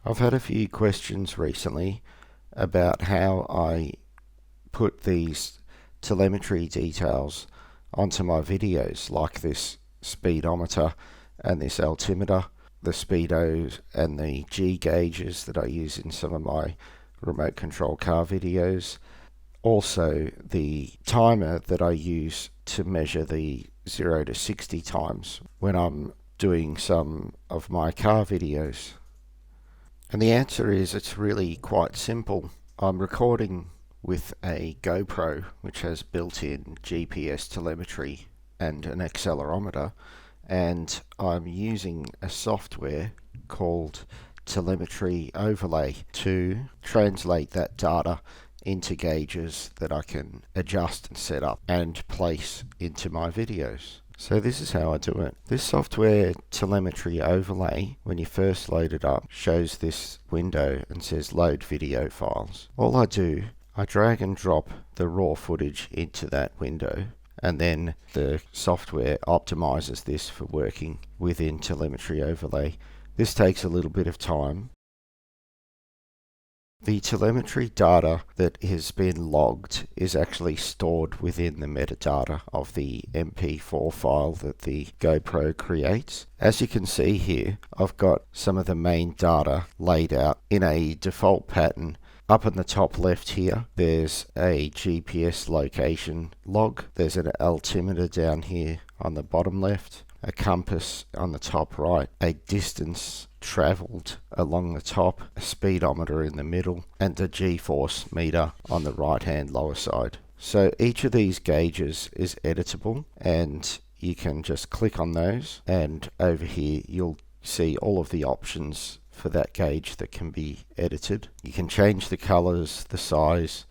I've had a few questions recently about how I put these telemetry details onto my videos, like this speedometer and this altimeter, the speedos and the G gauges that I use in some of my remote control car videos. Also, the timer that I use to measure the 0 to 60 times when I'm doing some of my car videos. And the answer is it's really quite simple. I'm recording with a GoPro, which has built-in GPS telemetry and an accelerometer, and I'm using a software called Telemetry Overlay to translate that data into gauges that I can adjust and set up and place into my videos. So this is how I do it. This software Telemetry Overlay, when you first load it up, shows this window and says load video files. All I do, I drag and drop the raw footage into that window, and then the software optimizes this for working within Telemetry Overlay. This takes a little bit of time. The telemetry data that has been logged is actually stored within the metadata of the MP4 file that the GoPro creates. As you can see here, I've got some of the main data laid out in a default pattern. Up in the top left here, there's a GPS location log. There's an altimeter down here on the bottom left, a compass on the top right, a distance travelled along the top, a speedometer in the middle, and a G-force meter on the right hand lower side. So each of these gauges is editable, and you can just click on those, and over here you'll see all of the options for that gauge that can be edited. You can change the colours, the size,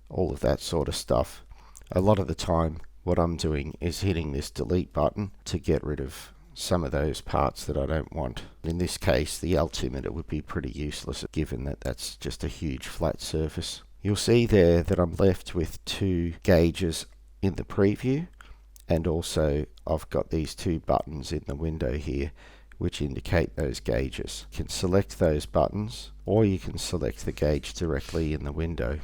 all of that sort of stuff. A lot of the time what I'm doing is hitting this delete button to get rid of some of those parts that I don't want. In this case, the altimeter would be pretty useless given that that's just a huge flat surface. You'll see there that I'm left with two gauges in the preview, and also I've got these two buttons in the window here which indicate those gauges. You can select those buttons, or you can select the gauge directly in the window.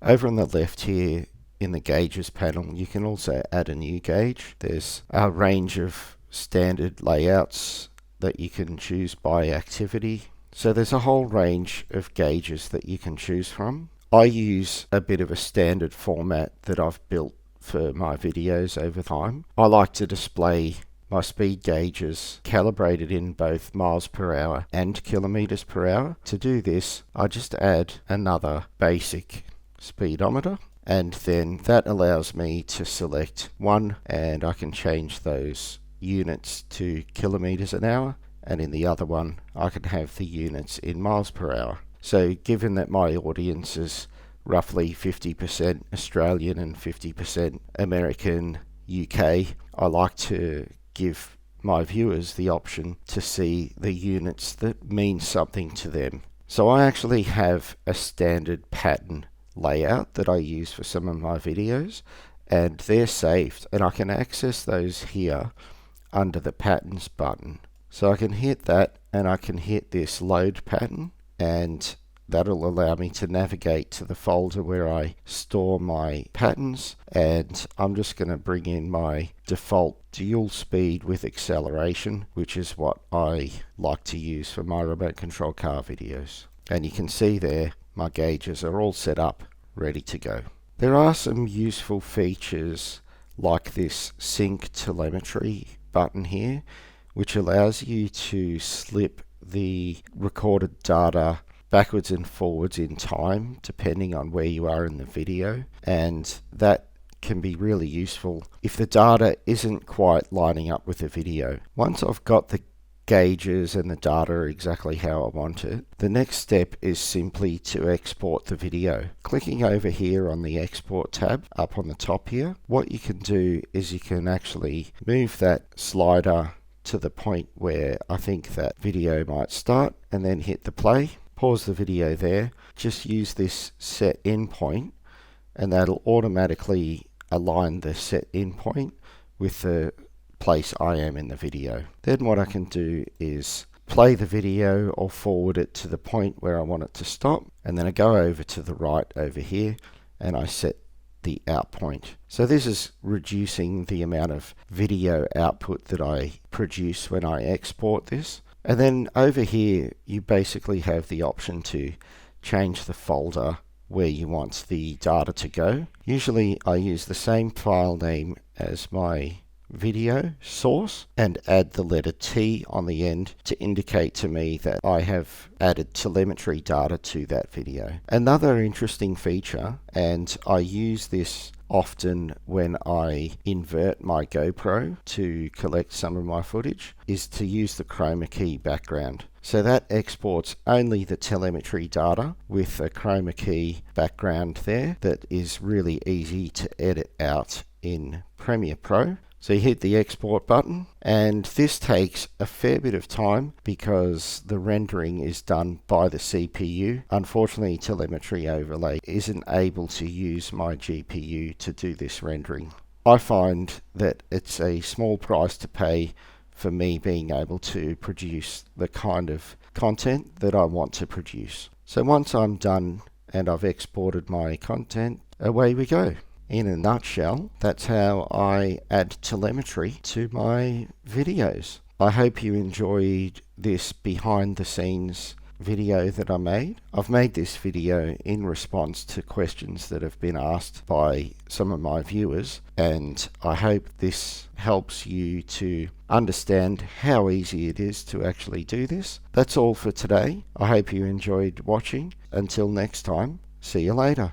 Over on the left here in the gauges panel, you can also add a new gauge. There's a range of standard layouts that you can choose by activity. So there's a whole range of gauges that you can choose from. I use a bit of a standard format that I've built for my videos over time. I like to display my speed gauges calibrated in both miles per hour and kilometers per hour. To do this, I just add another basic speedometer, and then that allows me to select one, and I can change those units to kilometers an hour, and in the other one I can have the units in miles per hour. So given that my audience is roughly 50% Australian and 50% American UK, I like to give my viewers the option to see the units that mean something to them. So I actually have a standard pattern layout that I use for some of my videos, and they're saved, and I can access those here under the patterns button. So I can hit that, and I can hit this load pattern, and that'll allow me to navigate to the folder where I store my patterns, and I'm just going to bring in my default dual speed with acceleration, which is what I like to use for my remote control car videos. And you can see there my gauges are all set up, ready to go. There are some useful features like this sync telemetry button here, which allows you to slip the recorded data backwards and forwards in time depending on where you are in the video, and that can be really useful if the data isn't quite lining up with the video. Once I've got the gauges and the data exactly how I want it, the next step is simply to export the video. Clicking over here on the export tab up on the top here, what you can do is you can actually move that slider to the point where I think that video might start, and then hit the play. Pause the video there, just use this set endpoint, and that'll automatically align the set endpoint with the place I am in the video. Then what I can do is play the video or forward it to the point where I want it to stop, and then I go over to the right over here and I set the out point. So this is reducing the amount of video output that I produce when I export this. And then over here you basically have the option to change the folder where you want the data to go. Usually I use the same file name as my video source and add the letter T on the end to indicate to me that I have added telemetry data to that video. Another interesting feature, and I use this often when I invert my GoPro to collect some of my footage, is to use the chroma key background. So that exports only the telemetry data with a chroma key background there that is really easy to edit out in Premiere Pro. So you hit the export button, and this takes a fair bit of time because the rendering is done by the CPU. Unfortunately, Telemetry Overlay isn't able to use my GPU to do this rendering. I find that it's a small price to pay for me being able to produce the kind of content that I want to produce. So once I'm done and I've exported my content, away we go. In a nutshell, that's how I add telemetry to my videos. I hope you enjoyed this behind the scenes video that I made. I've made this video in response to questions that have been asked by some of my viewers, and I hope this helps you to understand how easy it is to actually do this. That's all for today. I hope you enjoyed watching. Until next time, see you later.